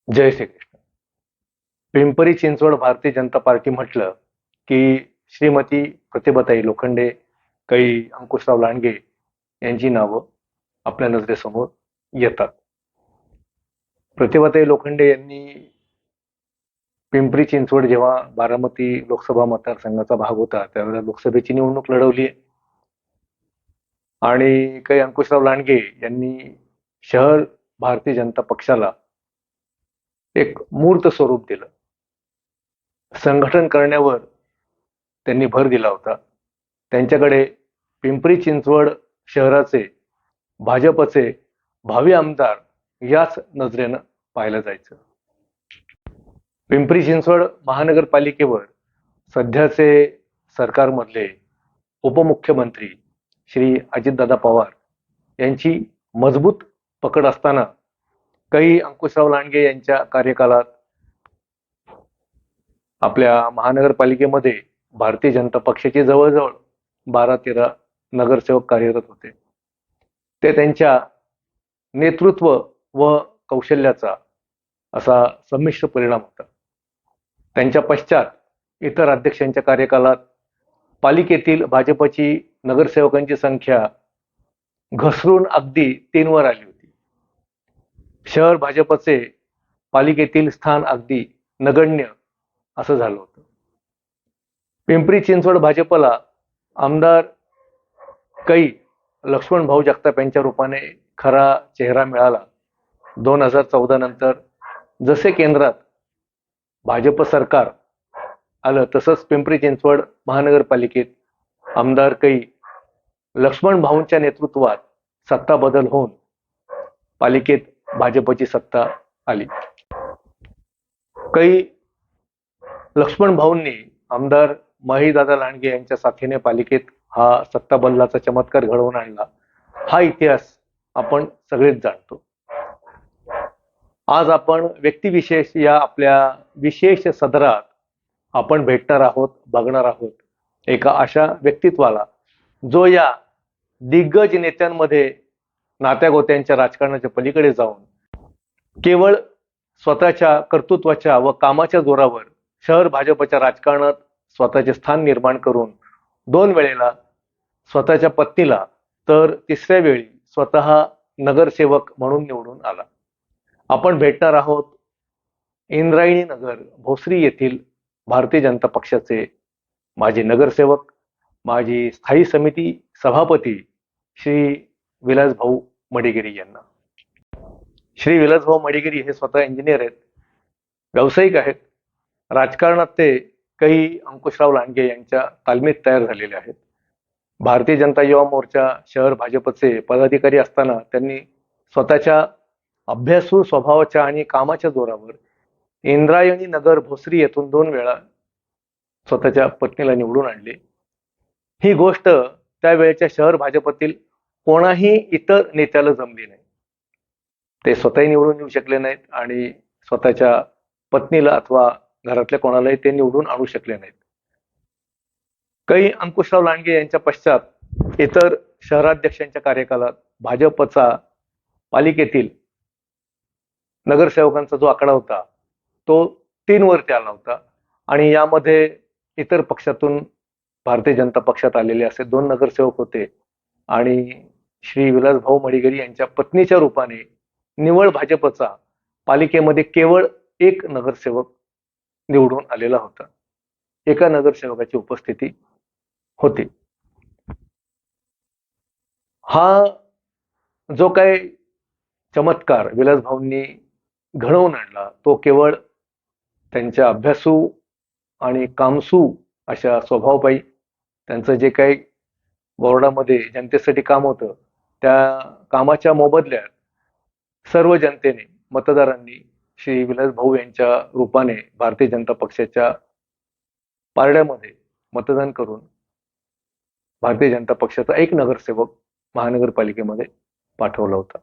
जय Shri Krishna. Pimpri Chinchwad Bharatiya Janata party म्हटलं की श्रीमती प्रतिभाताई लोखंडे, कै अंकुशराव लांडगे यांची नावं आपल्या नजरेसमोर येतात. प्रतिभाताई लोखंडे यांनी पिंपरी चिंचवड जेव्हा बारामती लोकसभा मतदारसंघाचा भाग होता त्यावेळेला लोकसभेची निवडणूक लढवली आणि कै अंकुशराव लांडगे यांनी शहर भारतीय जनता पक्षाला एक मूर्त स्वरूप दिलं. संघटन करण्यावर त्यांनी भर दिला होता. त्यांच्याकडे पिंपरी चिंचवड शहराचे भाजपचे भावी आमदार याच नजरेनं पाहिलं जायचं. पिंपरी चिंचवड महानगरपालिकेवर सध्याचे सरकारमधले उपमुख्यमंत्री श्री अजितदादा पवार यांची मजबूत पकड असताना कै अंकुशराव लांडगे यांच्या कार्यकालात आपल्या महानगरपालिकेमध्ये भारतीय जनता पक्षाचे जवळजवळ 12-13 नगरसेवक कार्यरत होते. ते त्यांच्या नेतृत्व व कौशल्याचा असा संमिश्र परिणाम होता. त्यांच्या पश्चात इतर अध्यक्षांच्या कार्यकालात पालिकेतील भाजपची नगरसेवकांची संख्या घसरून अगदी 3 वर आली होती. शहर भाजपचे पालिकेतील स्थान अगदी नगण्य असं झालं होतं. पिंपरी चिंचवड भाजपला आमदार कै लक्ष्मण भाऊ जगताप यांच्या रूपाने खरा चेहरा मिळाला. 2014 नंतर जसे केंद्रात भाजप सरकार आलं तसंच पिंपरी चिंचवड महानगरपालिकेत आमदार कै लक्ष्मण भाऊंच्या नेतृत्वात सत्ता बदल होऊन पालिकेत भाजपची सत्ता आली. कै लक्ष्मण भाऊंनी आमदार माहीदादा लांडगे यांच्या साथीने पालिकेत हा सत्ता बदलाचा चमत्कार घडवून आणला. हा इतिहास आपण सगळेच जाणतो. आज आपण व्यक्तिविशेष या आपल्या विशेष सदरात आपण भेटणार आहोत, बघणार आहोत एका अशा व्यक्तित्वाला जो या दिग्गज नेत्यांमध्ये नात्यागोत्यांच्या राजकारणाच्या पलीकडे जाऊन केवळ स्वतःच्या कर्तृत्वाच्या व कामाच्या जोरावर शहर भाजपच्या राजकारणात स्वतःचे स्थान निर्माण करून 2 वेळेला स्वतःच्या पत्नीला तर 3ऱ्या वेळी स्वतः नगरसेवक म्हणून निवडून आला. आपण भेटणार आहोत इंद्रायणी नगर भोसरी येथील भारतीय जनता पक्षाचे माजी नगरसेवक, माजी स्थायी समिती सभापती श्री विलासभाऊ मडेगिरी यांना. श्री विलासभाऊ मडेगिरी हे स्वतः इंजिनियर आहेत, व्यावसायिक आहेत. राजकारणात ते कै अंकुशराव लांडगे यांच्या तालमीत तयार झालेले आहेत. भारतीय जनता युवा मोर्चा शहर भाजपचे पदाधिकारी असताना त्यांनी स्वतःच्या अभ्यासू स्वभावाच्या आणि कामाच्या जोरावर इंद्रायणी नगर भोसरी येथून 2 वेळा स्वतःच्या पत्नीला निवडून आणले. ही गोष्ट त्यावेळेच्या शहर भाजपतील कोणाही इतर नेत्याला जमली नाही. ते स्वतःही निवडून येऊ शकले नाहीत आणि स्वतःच्या पत्नीला अथवा घरातल्या कोणालाही ते निवडून आणू शकले नाहीत. कै अंकुशराव लांडगे यांच्या पश्चात इतर शहराध्यक्षांच्या कार्यकालात भाजपचा पालिकेतील नगरसेवकांचा जो आकडा होता तो 3 वरती आला होता आणि यामध्ये इतर पक्षातून भारतीय जनता पक्षात आलेले असे 2 नगरसेवक होते आणि श्री विलासभाऊ मडेगिरी यांच्या पत्नीच्या रूपाने निवळ भाजपचा पालिकेमध्ये केवळ 1 नगरसेवक निवडून आलेला होता. एका नगरसेवकाची उपस्थिती होती. हा जो काही चमत्कार विलासभाऊंनी घडवून आणला तो केवळ त्यांच्या अभ्यासू आणि कामसू अशा स्वभावपायी त्यांचं जे काही बोर्डामध्ये जनतेसाठी काम होतं त्या कामाच्या मोबदल्यात सर्व जनतेने, मतदारांनी श्री विलासभाऊ यांच्या रूपाने भारतीय जनता पक्षाच्या पारड्यामध्ये मतदान करून भारतीय जनता पक्षाचा 1 नगरसेवक महानगरपालिकेमध्ये पाठवला होता.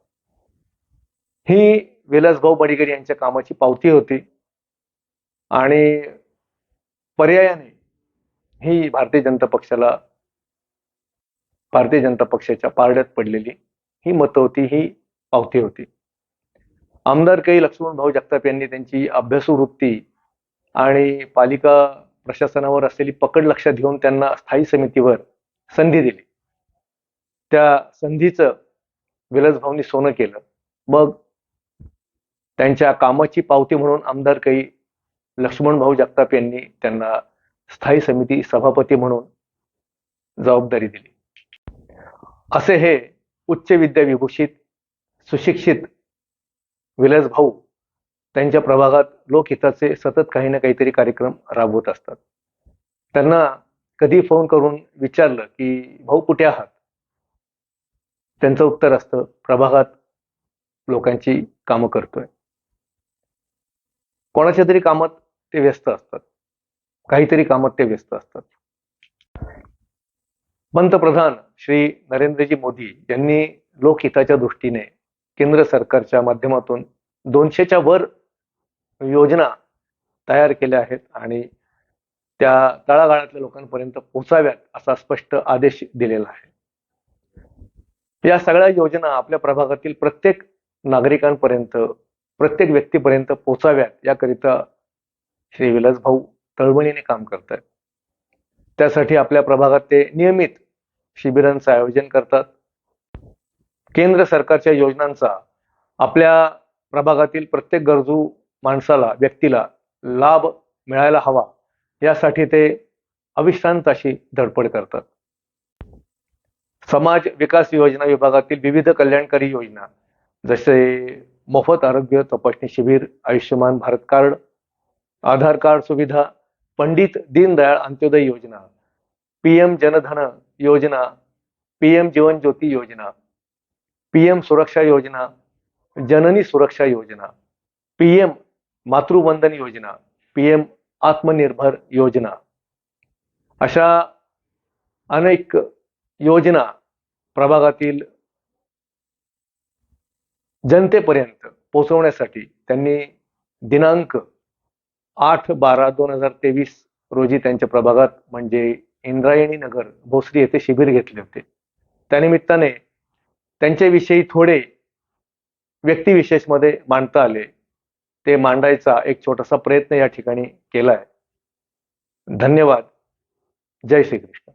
ही विलासभाऊ मडेगिरी यांच्या कामाची पावती होती आणि पर्यायाने ही भारतीय जनता पक्षाच्या पारड्यात पडलेली ही मतं होती, ही पावती होती. आमदार कै लक्ष्मणभाऊ जगताप यांनी त्यांची अभ्यासू वृत्ती आणि पालिका प्रशासनावर असलेली पकड लक्षात घेऊन त्यांना स्थायी समितीवर संधी दिली. त्या संधीचं विलासभाऊंनी सोनं केलं. मग त्यांच्या कामाची पावती म्हणून आमदार कै लक्ष्मणभाऊ जगताप यांनी त्यांना स्थायी समिती सभापती म्हणून जबाबदारी दिली. असे हे उच्च विद्या विभूषित सुशिक्षित विलासभाऊ त्यांच्या प्रभागात लोकहिताचे सतत काही ना काहीतरी कार्यक्रम राबवत असतात. त्यांना कधी फोन करून विचारलं की भाऊ कुठे आहात, त्यांचं उत्तर असतं प्रभागात लोकांची कामं करतोय. कोणाच्या तरी कामात ते व्यस्त असतात, काहीतरी कामात ते व्यस्त असतात. पंतप्रधान श्री नरेंद्रजी मोदी यांनी लोकहिताच्या दृष्टीने केंद्र सरकारच्या माध्यमातून 200च्या वर योजना तयार केल्या आहेत आणि त्या तळागाळातल्या लोकांपर्यंत पोहोचाव्यात असा स्पष्ट आदेश दिलेला आहे. या सगळ्या योजना आपल्या प्रभागातील प्रत्येक नागरिकांपर्यंत, प्रत्येक व्यक्तीपर्यंत पोहोचाव्यात याकरिता श्री विलासभाऊ तळमळीने काम करतात. त्यासाठी आपल्या प्रभागात ते नियमित शिबिरांचं आयोजन करतात. केंद्र सरकारच्या योजनांचा आपल्या प्रभागातील प्रत्येक गरजू माणसाला, व्यक्तीला लाभ मिळायला हवा यासाठी ते अविश्रांत अशी धडपड करतात. समाज विकास योजना विभागातील विविध कल्याणकारी योजना जसे मोफत आरोग्य तपासणी शिबिर, आयुष्यमान भारत कार्ड, आधार कार्ड सुविधा, पंडित दीनदयाळ अंत्योदय योजना, पीएम जनधन योजना, पीएम जीवन ज्योती योजना, पीएम सुरक्षा योजना, जननी सुरक्षा योजना, पीएम मातृवंदन योजना, पीएम आत्मनिर्भर योजना, अशा अनेक योजना प्रभागातील जनतेपर्यंत पोहोचवण्यासाठी त्यांनी दिनांक 8/12/2023 रोजी त्यांच्या प्रभागात म्हणजे इंद्रायणी नगर भोसरी येथे शिबिर घेतले होते. त्यानिमित्ताने त्यांच्याविषयी थोडे व्यक्तिविशेषमध्ये मांडता आले. ते मांडायचा एक छोटासा प्रयत्न या ठिकाणी केलाय. धन्यवाद. जय श्री कृष्ण.